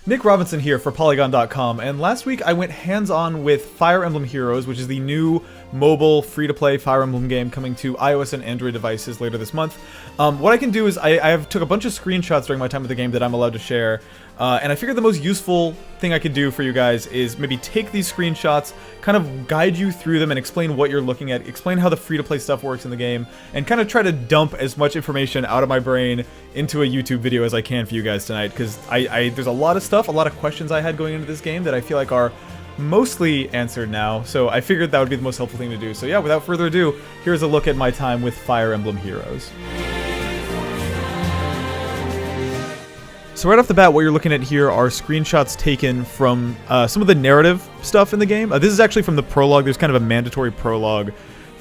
Nick Robinson here for Polygon.com, and last week I went hands-on with Fire Emblem Heroes, which is the new mobile free-to-play Fire Emblem game coming to iOS and Android devices later this month. What I can do is I took a bunch of screenshots during my time with the game that I'm allowed to share, and I figured the most useful thing I could do for you guys is maybe take these screenshots, kind of guide you through them and explain what you're looking at, explain how the free-to-play stuff works in the game, and kind of try to dump as much information out of my brain into a YouTube video as I can for you guys tonight, because there's a lot of stuff, a lot of questions I had going into this game that I feel like are mostly answered now, so I figured that would be the most helpful thing to do. So yeah, without further ado, here's a look at my time with Fire Emblem Heroes. So right off the bat, what you're looking at here are screenshots taken from some of the narrative stuff in the game. This is actually from the prologue. There's kind of a mandatory prologue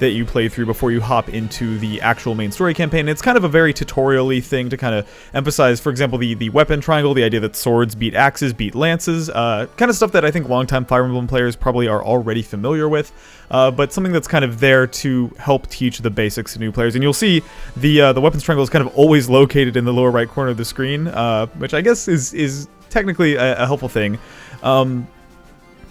that you play through before you hop into the actual main story campaign. It's kind of a very tutorial-y thing to kind of emphasize, for example, the weapon triangle, the idea that swords beat axes, beat lances, kind of stuff that I think longtime Fire Emblem players probably are already familiar with, but something that's kind of there to help teach the basics to new players. And you'll see the weapons triangle is kind of always located in the lower right corner of the screen, which I guess is technically a helpful thing.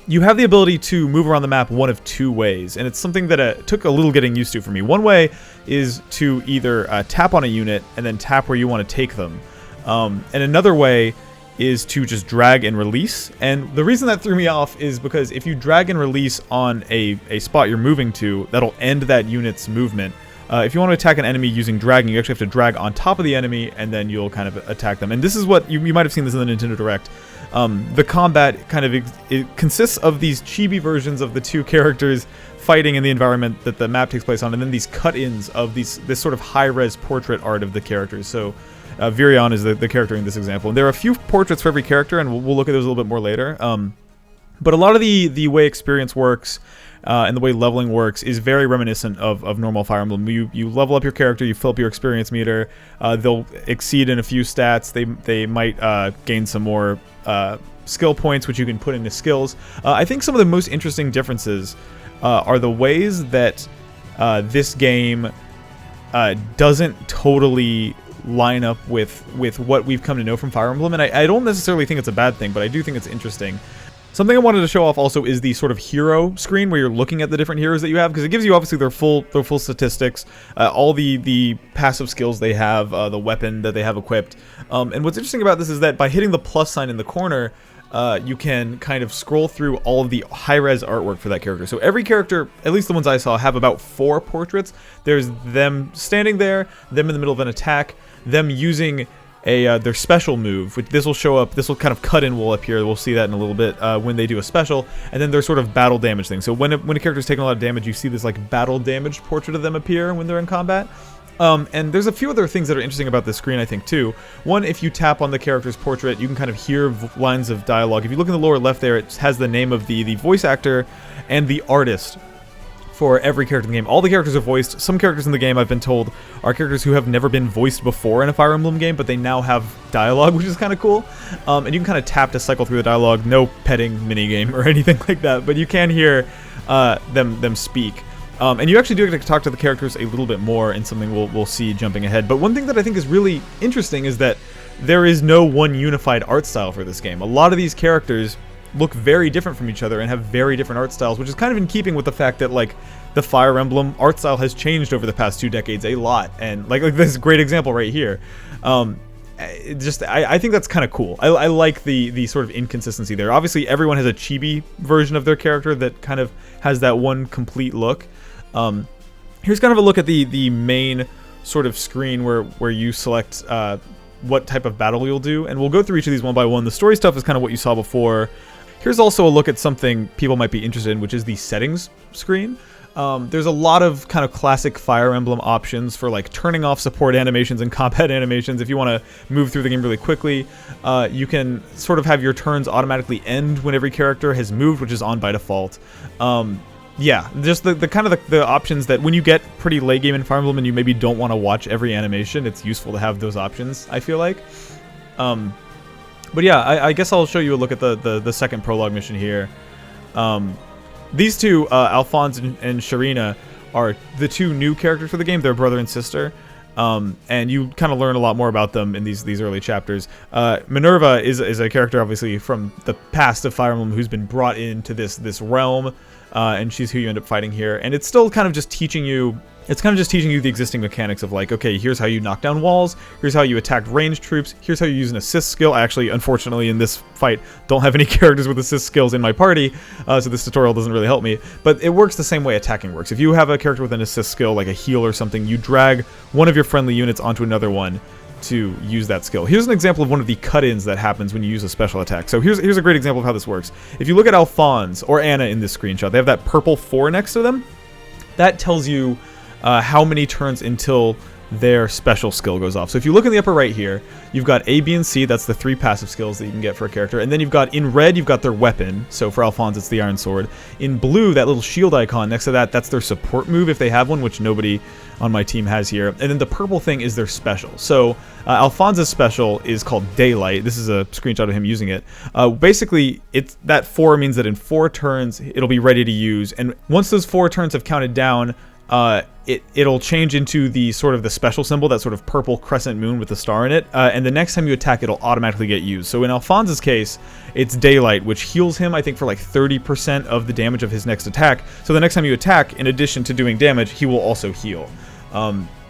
You have the ability to move around the map one of two ways, and it's something that took a little getting used to for me. One way is to either tap on a unit and then tap where you want to take them, and another way is to just drag and release. And the reason that threw me off is because if you drag and release on a spot you're moving to, that'll end that unit's movement. If you want to attack an enemy using dragging, you actually have to drag on top of the enemy, and then you'll kind of attack them. And this is what you might have seen this in the Nintendo Direct. The combat kind of it consists of these chibi versions of the two characters fighting in the environment that the map takes place on, and then these cut-ins of this sort of high-res portrait art of the characters. So Virion is the character in this example, and there are a few portraits for every character, and we'll look at those a little bit more later. But a lot of the way experience works and the way leveling works is very reminiscent of normal Fire Emblem. You level up your character, you fill up your experience meter, they'll exceed in a few stats, they might gain some more skill points, which you can put into skills. I think some of the most interesting differences are the ways that this game doesn't totally line up with what we've come to know from Fire Emblem, and I don't necessarily think it's a bad thing, but I do think it's interesting. Something I wanted to show off also is the sort of hero screen where you're looking at the different heroes that you have, because it gives you obviously their full statistics, all the passive skills they have, the weapon that they have equipped. And what's interesting about this is that by hitting the plus sign in the corner, you can kind of scroll through all of the high-res artwork for that character. So every character, at least the ones I saw, have about 4 portraits. There's them standing there, them in the middle of an attack, them using their special move, which this will show up, this will kind of cut in will appear, we'll see that in a little bit when they do a special, and then their sort of battle damage thing. So when a character's taking a lot of damage, you see this like battle damaged portrait of them appear when they're in combat. And there's a few other things that are interesting about this screen, I think, too. One, if you tap on the character's portrait, you can kind of hear lines of dialogue. If you look in the lower left there, it has the name of the voice actor and the artist for every character in the game. All the characters are voiced. Some characters in the game, I've been told, are characters who have never been voiced before in a Fire Emblem game, but they now have dialogue, which is kind of cool. And you can kind of tap to cycle through the dialogue. No petting minigame or anything like that, but you can hear them speak. And you actually do get to talk to the characters a little bit more in something we'll see jumping ahead. But one thing that I think is really interesting is that there is no one unified art style for this game. A lot of these characters look very different from each other and have very different art styles, which is kind of in keeping with the fact that like the Fire Emblem art style has changed over the past 2 decades a lot, and like this great example right here. I think that's kind of cool. I like the sort of inconsistency there. Obviously everyone has a chibi version of their character that kind of has that one complete look. Here's kind of a look at the main sort of screen where you select what type of battle you'll do, and we'll go through each of these one by one. The story stuff is kind of what you saw before. Here's also a look at something people might be interested in, which is the settings screen. There's a lot of kind of classic Fire Emblem options for like turning off support animations and combat animations. If you want to move through the game really quickly, you can sort of have your turns automatically end when every character has moved, which is on by default. Yeah, just the kind of the options that when you get pretty late game in Fire Emblem and you maybe don't want to watch every animation, it's useful to have those options, I feel like. But yeah, I guess I'll show you a look at the second prologue mission here. These two, Alphonse and Sharina, are the two new characters for the game. They're brother and sister. And you kind of learn a lot more about them in these early chapters. Minerva is a character, obviously, from the past of Fire Emblem who's been brought into this realm, and she's who you end up fighting here. And it's still kind of just teaching you... It's kind of just teaching you the existing mechanics of like, okay, here's how you knock down walls, here's how you attack ranged troops, here's how you use an assist skill. I actually, unfortunately, in this fight, don't have any characters with assist skills in my party, so this tutorial doesn't really help me. But it works the same way attacking works. If you have a character with an assist skill, like a heal or something, you drag one of your friendly units onto another one to use that skill. Here's an example of one of the cut-ins that happens when you use a special attack. So here's a great example of how this works. If you look at Alphonse, or Anna in this screenshot, they have that purple 4 next to them. That tells you how many turns until their special skill goes off. So if you look in the upper right here, you've got A, B, and C. That's the 3 passive skills that you can get for a character. And then you've got, in red, you've got their weapon. So for Alphonse, it's the Iron Sword. In blue, that little shield icon next to that, that's their support move if they have one, which nobody on my team has here. And then the purple thing is their special. So Alphonse's special is called Daylight. This is a screenshot of him using it. Basically, that 4 means that in 4 turns, it'll be ready to use. And once those 4 turns have counted down, it'll change into the sort of the special symbol, that sort of purple crescent moon with the star in it, and the next time you attack, it'll automatically get used. So in Alphonse's case, it's Daylight, which heals him, I think, for like 30% of the damage of his next attack. So the next time you attack, in addition to doing damage, he will also heal.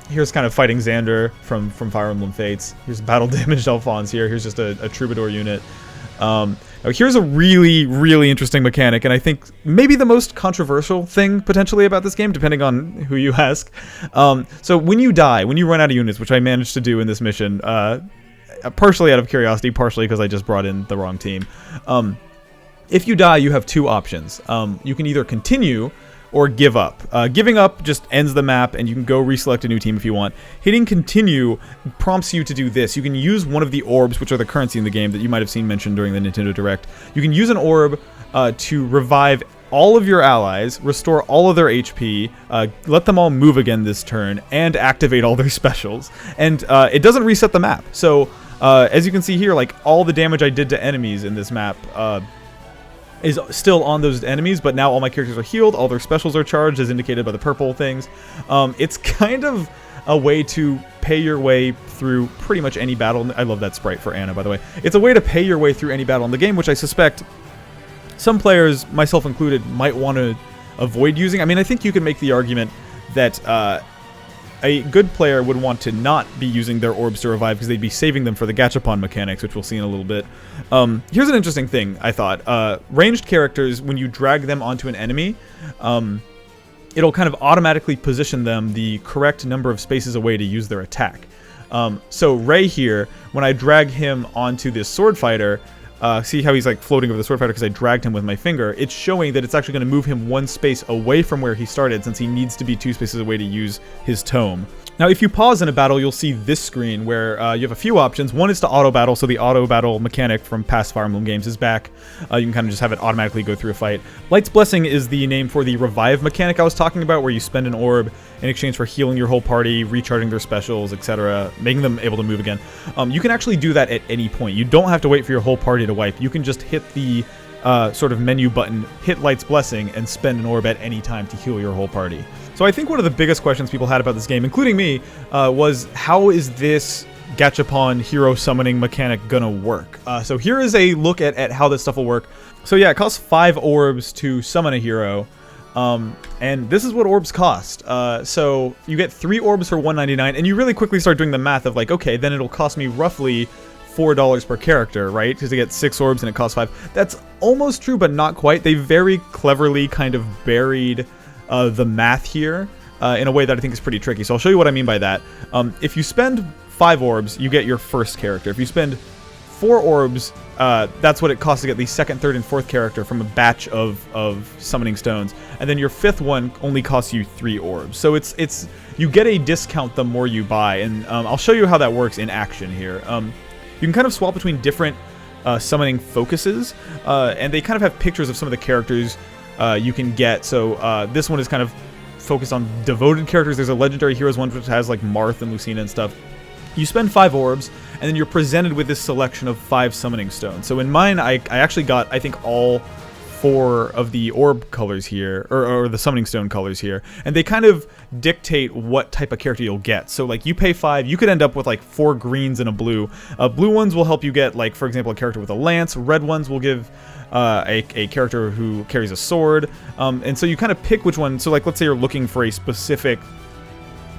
Here's kind of fighting Xander from Fire Emblem Fates. Here's battle damaged Alphonse here. Here's just a troubadour unit. Here's a really, really interesting mechanic, and I think maybe the most controversial thing potentially about this game, depending on who you ask. So when you die, when you run out of units, which I managed to do in this mission, partially out of curiosity, partially because I just brought in the wrong team. If you die, you have 2 options. You can either continue or give up. Giving up just ends the map, and you can go reselect a new team if you want. Hitting continue prompts you to do this. You can use one of the orbs, which are the currency in the game that you might have seen mentioned during the Nintendo Direct. You can use an orb to revive all of your allies, restore all of their HP, let them all move again this turn, and activate all their specials. And it doesn't reset the map. So as you can see here, like all the damage I did to enemies in this map is still on those enemies, but now all my characters are healed, all their specials are charged, as indicated by the purple things. It's kind of a way to pay your way through pretty much any battle. I love that sprite for Anna, by the way. It's a way to pay your way through any battle in the game, which I suspect some players, myself included, might want to avoid using. I mean, I think you can make the argument that a good player would want to not be using their orbs to revive because they'd be saving them for the gachapon mechanics, which we'll see in a little bit. Here's an interesting thing, I thought. Ranged characters, when you drag them onto an enemy, it'll kind of automatically position them the correct number of spaces away to use their attack. So Ray here, when I drag him onto this sword fighter, see how he's like floating over the sword fighter because I dragged him with my finger. It's showing that it's actually going to move him 1 space away from where he started, since he needs to be 2 spaces away to use his tome. Now, if you pause in a battle, you'll see this screen where you have a few options. One is to auto-battle, so the auto-battle mechanic from past Fire Emblem games is back. You can kind of just have it automatically go through a fight. Light's Blessing is the name for the revive mechanic I was talking about, where you spend an orb in exchange for healing your whole party, recharging their specials, etc., making them able to move again. You can actually do that at any point. You don't have to wait for your whole party to wipe. You can just hit the sort of menu button, hit Light's Blessing, and spend an orb at any time to heal your whole party. So I think one of the biggest questions people had about this game, including me, was how is this gachapon hero summoning mechanic gonna work? So here is a look at how this stuff will work. So yeah, it costs 5 orbs to summon a hero. And this is what orbs cost. So you get 3 orbs for $1.99, and you really quickly start doing the math of like, okay, then it'll cost me roughly $4 per character, right? Because I get 6 orbs and it costs 5. That's almost true, but not quite. They very cleverly kind of buried the math here in a way that I think is pretty tricky. So I'll show you what I mean by that. If you spend 5 orbs, you get your first character. If you spend 4 orbs, that's what it costs to get the 2nd, 3rd, and 4th character from a batch of summoning stones. And then your 5th one only costs you 3 orbs. So it's you get a discount the more you buy. And I'll show you how that works in action here. You can kind of swap between different summoning focuses, and they kind of have pictures of some of the characters you can get. So this one is kind of focused on devoted characters. There's a Legendary Heroes one which has like Marth and Lucina and stuff. You spend 5 orbs, and then you're presented with this selection of 5 summoning stones. So in mine, I actually got, I think, all 4 of the orb colors here, or the summoning stone colors here, and they kind of dictate what type of character you'll get. So like you pay 5, you could end up with like 4 greens and a blue. Blue ones will help you get, like, for example, a character with a lance. Red ones will give a character who carries a sword, and so you kind of pick which one. So like, let's say you're looking for a specific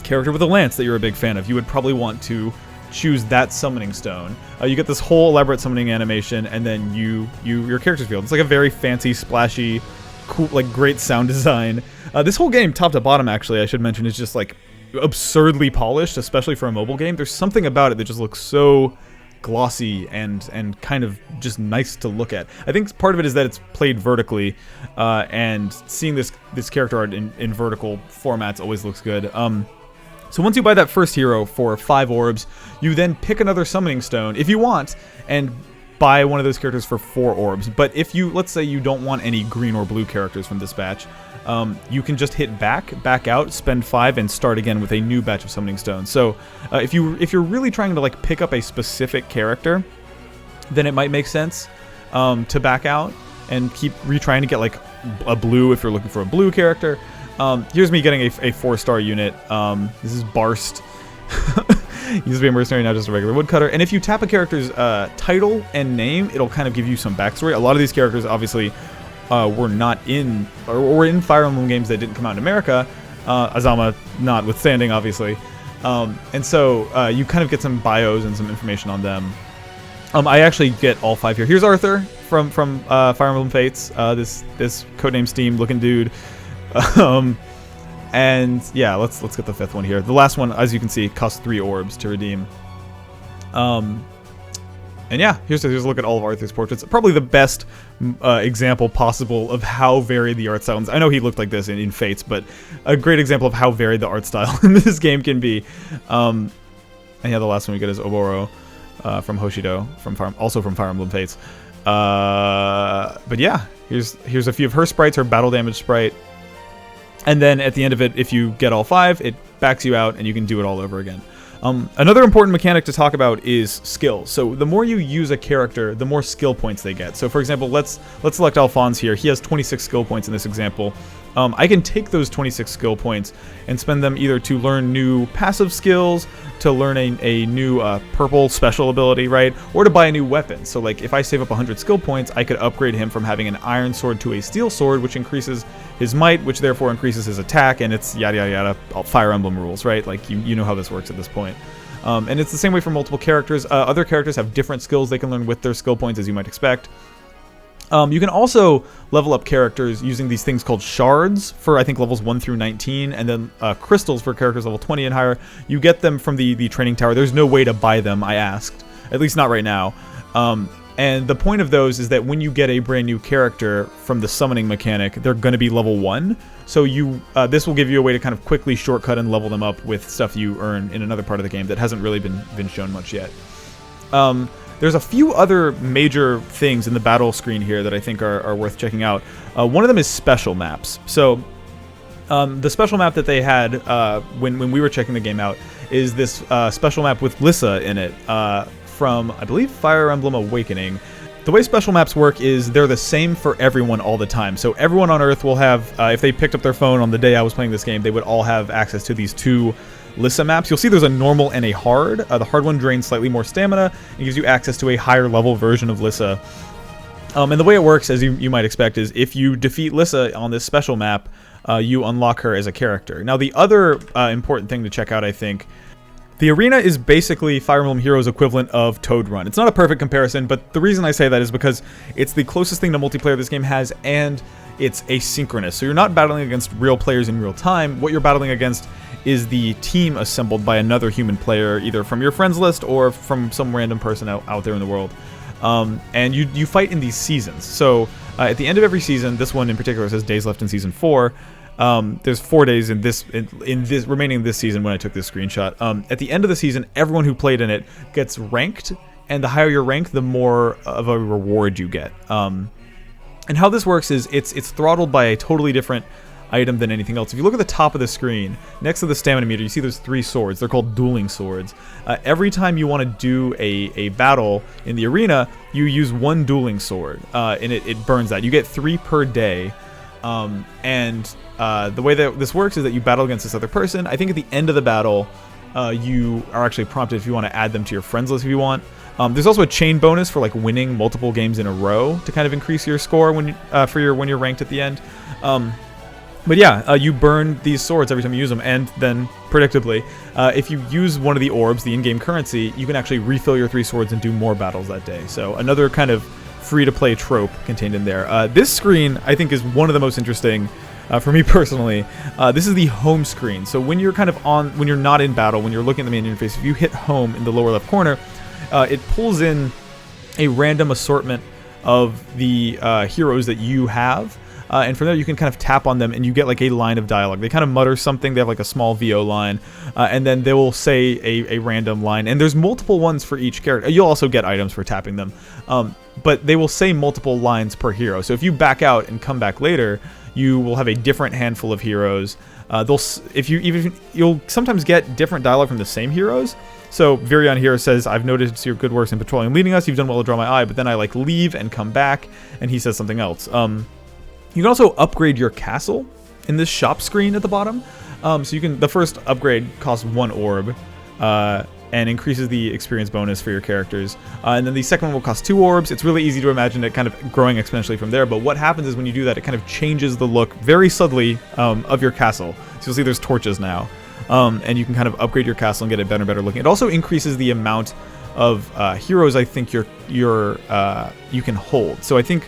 character with a lance that you're a big fan of, you would probably want to choose that summoning stone. You get this whole elaborate summoning animation, and then your character's field. It's like a very fancy, splashy, cool, like great sound design. This whole game, top to bottom, actually, I should mention, is just like absurdly polished, especially for a mobile game. There's something about it that just looks so glossy and kind of just nice to look at. I think part of it is that it's played vertically, and seeing this character art in vertical formats always looks good. So once you buy that first hero for 5 orbs, you then pick another summoning stone if you want, and buy one of those characters for 4 orbs. But if you, let's say you don't want any green or blue characters from this batch, you can just hit back out, spend 5, and start again with a new batch of summoning stones. So if you're really trying to like pick up a specific character, then it might make sense to back out and keep retrying to get like a blue if you're looking for a blue character. Here's me getting a 4-star unit. This is Barst. Used to be a mercenary, now just a regular woodcutter. And if you tap a character's title and name, it'll kind of give you some backstory. A lot of these characters obviously were not in, or were in Fire Emblem games that didn't come out in America, Azama notwithstanding, obviously. And so you kind of get some bios and some information on them. I actually get all 5 here. Here's Arthur from Fire Emblem Fates. This codename Steam looking dude. And yeah, let's get the 5th one here. The last one, as you can see, costs 3 orbs to redeem. And yeah, here's a look at all of Arthur's portraits. Probably the best example possible of how varied the art style is. I know he looked like this in Fates, but a great example of how varied the art style in this game can be. And yeah, the last one we get is Oboro from Hoshido, also from Fire Emblem Fates. But yeah, here's a few of her sprites, her battle damage sprite. And then at the end of it, if you get all 5, it backs you out and you can do it all over again. Another important mechanic to talk about is skills. So the more you use a character, the more skill points they get. So for example, let's select Alphonse here. He has 26 skill points in this example. I can take those 26 skill points and spend them either to learn new passive skills, to learn a new purple special ability, right? Or to buy a new weapon. So like if I save up 100 skill points, I could upgrade him from having an iron sword to a steel sword, which increases his might, which therefore increases his attack, and it's yada yada yada, Fire Emblem rules, right? Like you know how this works at this point. And it's the same way for multiple characters. Other characters have different skills they can learn with their skill points, as you might expect. You can also level up characters using these things called shards for, I think, levels 1 through 19, and then crystals for characters level 20 and higher. You get them from the training tower. There's no way to buy them, I asked. At least not right now. And the point of those is that when you get a brand new character from the summoning mechanic, they're going to be level 1. So this will give you a way to kind of quickly shortcut and level them up with stuff you earn in another part of the game that hasn't really been shown much yet. There's a few other major things in the battle screen here that I think are worth checking out. One of them is special maps. So the special map that they had when we were checking the game out is this special map with Lissa in it from, I believe, Fire Emblem Awakening. The way special maps work is they're the same for everyone all the time. So everyone on Earth will have, if they picked up their phone on the day I was playing this game, they would all have access to these 2 Lissa maps. You'll see there's a normal and a hard. The hard one drains slightly more stamina and gives you access to a higher level version of Lissa. And the way it works, as you might expect, is if you defeat Lissa on this special map, you unlock her as a character. Now the other important thing to check out, I think, the arena is basically Fire Emblem Heroes' equivalent of Toad Run. It's not a perfect comparison, but the reason I say that is because it's the closest thing to multiplayer this game has, and it's asynchronous. So you're not battling against real players in real time. What you're battling against is the team assembled by another human player, either from your friends list or from some random person out there in the world. And you fight in these seasons. So at the end of every season, this one in particular says days left in season 4. There's 4 days in this remaining this season when I took this screenshot. At the end of the season, everyone who played in it gets ranked, and the higher your rank, the more of a reward you get. And how this works is it's throttled by a totally different item than anything else. If you look at the top of the screen, next to the stamina meter, you see there's 3 swords. They're called dueling swords. Every time you want to do a battle in the arena, you use 1 dueling sword, and it burns that. You get 3 per day. The way that this works is that you battle against this other person. I think at the end of the battle, you are actually prompted if you want to add them to your friends list if you want. There's also a chain bonus for like winning multiple games in a row to kind of increase your score when you're ranked at the end. But yeah, you burn these swords every time you use them, and then, predictably, if you use one of the orbs, the in-game currency, you can actually refill your 3 swords and do more battles that day. So another kind of free-to-play trope contained in there. This screen, I think, is one of the most interesting for me personally. This is the home screen. So when you're when you're not in battle, when you're looking at the main interface, if you hit home in the lower left corner, it pulls in a random assortment of the heroes that you have. And from there, you can kind of tap on them, and you get like a line of dialogue. They kind of mutter something. They have like a small VO line, and then they will say a random line. And there's multiple ones for each character. You'll also get items for tapping them, but they will say multiple lines per hero. So if you back out and come back later, you will have a different handful of heroes. You'll sometimes get different dialogue from the same heroes. So Virion here says, "I've noticed your good works in patrolling and leading us. You've done well to draw my eye." But then I like leave and come back, and he says something else. You can also upgrade your castle in this shop screen at the bottom. So you can, the first upgrade costs 1 orb and increases the experience bonus for your characters. And then the second one will cost 2 orbs. It's really easy to imagine it kind of growing exponentially from there. But what happens is when you do that, it kind of changes the look very subtly of your castle. So you'll see there's torches now. And you can kind of upgrade your castle and get it better and better looking. It also increases the amount of heroes I think you can hold. So I think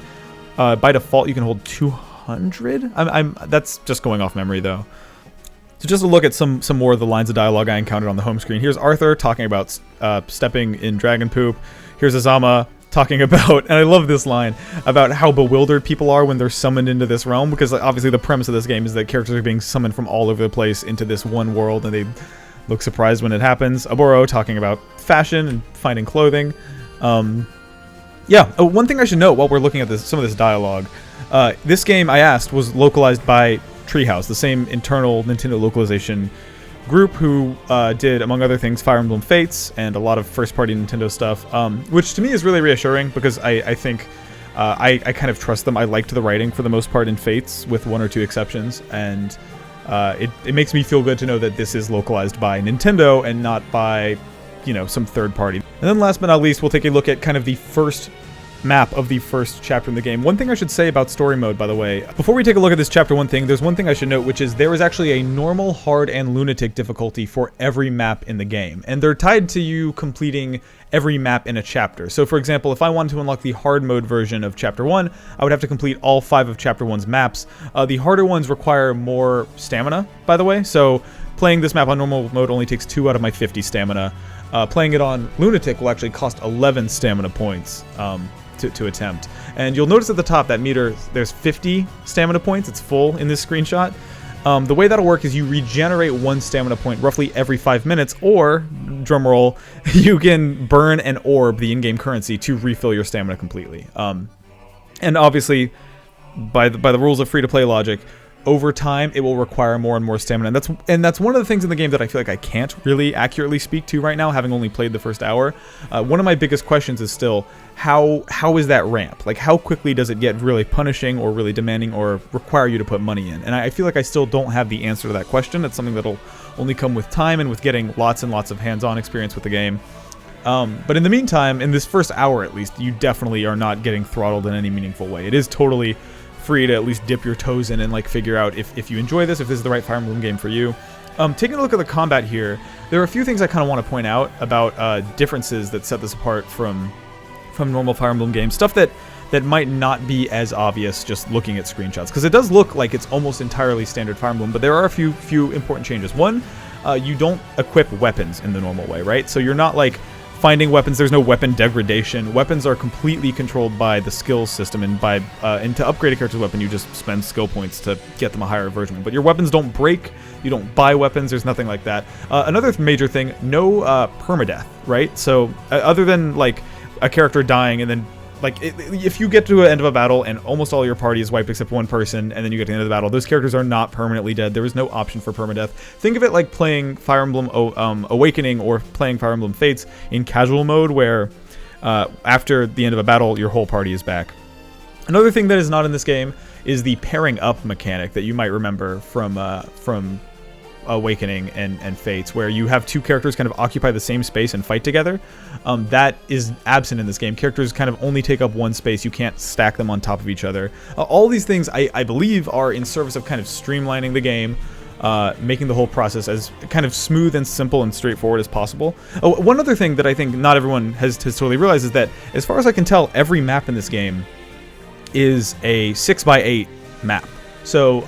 by default, you can hold 200. That's just going off memory, though. So just to look at some more of the lines of dialogue I encountered on the home screen. Here's Arthur talking about stepping in dragon poop. Here's Azama talking about, and I love this line, about how bewildered people are when they're summoned into this realm, because obviously the premise of this game is that characters are being summoned from all over the place into this one world, and they look surprised when it happens. Aboro talking about fashion and finding clothing. One thing I should note while we're looking at some of this dialogue, this game, I asked, was localized by Treehouse, the same internal Nintendo localization group who did, among other things, Fire Emblem Fates and a lot of first-party Nintendo stuff, which to me is really reassuring because I think I kind of trust them. I liked the writing for the most part in Fates, with 1 or 2 exceptions, and it makes me feel good to know that this is localized by Nintendo and not by some third party. And then last but not least, we'll take a look at kind of the first map of the first chapter in the game. One thing I should say about story mode, by the way, before we take a look at this chapter 1 thing, there's one thing I should note, which is there is actually a normal, hard, and lunatic difficulty for every map in the game. And they're tied to you completing every map in a chapter. So for example, if I wanted to unlock the hard mode version of chapter 1, I would have to complete all 5 of chapter 1's maps. The harder ones require more stamina, by the way. So playing this map on normal mode only takes 2 out of my 50 stamina. Playing it on Lunatic will actually cost 11 stamina points to attempt. And you'll notice at the top that meter, there's 50 stamina points. It's full in this screenshot. The way that'll work is you regenerate 1 stamina point roughly every 5 minutes, or, drumroll, you can burn an orb, the in-game currency, to refill your stamina completely. And obviously, by the rules of free-to-play logic, over time, it will require more and more stamina. And that's one of the things in the game that I feel like I can't really accurately speak to right now, having only played the first hour. One of my biggest questions is still, how is that ramp? Like, how quickly does it get really punishing or really demanding or require you to put money in? And I feel like I still don't have the answer to that question. It's something that'll only come with time and with getting lots and lots of hands-on experience with the game. But in the meantime, in this first hour at least, you definitely are not getting throttled in any meaningful way. It is totally free to at least dip your toes in and like figure out if you enjoy this, if this is the right Fire Emblem game for you. Taking a look at the combat here, there are a few things I kind of want to point out about differences that set this apart from normal Fire Emblem games. Stuff that might not be as obvious just looking at screenshots, because it does look like it's almost entirely standard Fire Emblem, but there are a few important changes. One, you don't equip weapons in the normal way, right? So you're not like finding weapons. There's no weapon degradation. Weapons are completely controlled by the skills system, and to upgrade a character's weapon, you just spend skill points to get them a higher version. But your weapons don't break. You don't buy weapons. There's nothing like that. Another major thing, no permadeath, right? So other than like a character dying and then if you get to the end of a battle and almost all your party is wiped except one person, and then you get to the end of the battle, those characters are not permanently dead. There is no option for permadeath. Think of it like playing Fire Emblem Awakening or playing Fire Emblem Fates in casual mode, where after the end of a battle, your whole party is back. Another thing that is not in this game is the pairing up mechanic that you might remember from Awakening and Fates, where you have two characters kind of occupy the same space and fight together. That is absent in this game. Characters kind of only take up one space. You can't stack them on top of each other. All these things, I believe, are in service of kind of streamlining the game, making the whole process as kind of smooth and simple and straightforward as possible. Oh, one other thing that I think not everyone has totally realized is that, as far as I can tell, every map in this game is a 6x8 map. So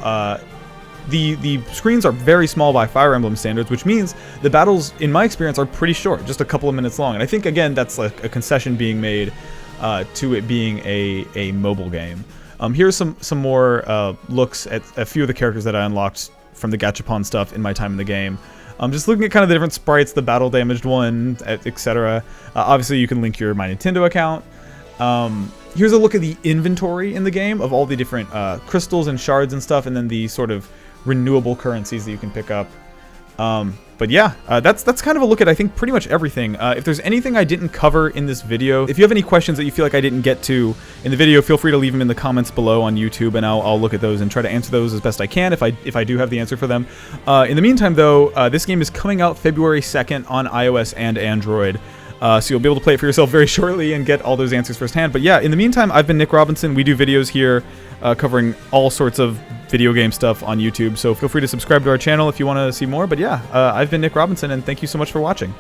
the screens are very small by Fire Emblem standards, which means the battles, in my experience, are pretty short, just a couple of minutes long. And I think, again, that's like a concession being made to it being a mobile game. Here's some more looks at a few of the characters that I unlocked from the Gachapon stuff in my time in the game. Just looking at kind of the different sprites, the battle damaged one, etc. Obviously, you can link your My Nintendo account. Here's a look at the inventory in the game of all the different crystals and shards and stuff, and then the sort of renewable currencies that you can pick up. But yeah, that's kind of a look at, I think, pretty much everything. If there's anything I didn't cover in this video, if you have any questions that you feel like I didn't get to in the video, feel free to leave them in the comments below on YouTube, and I'll look at those and try to answer those as best I can if I do have the answer for them. In the meantime, though, this game is coming out February 2nd on iOS and Android. So you'll be able to play it for yourself very shortly and get all those answers firsthand. But yeah, in the meantime, I've been Nick Robinson. We do videos here covering all sorts of video game stuff on YouTube. So feel free to subscribe to our channel if you want to see more. But yeah, I've been Nick Robinson, and thank you so much for watching.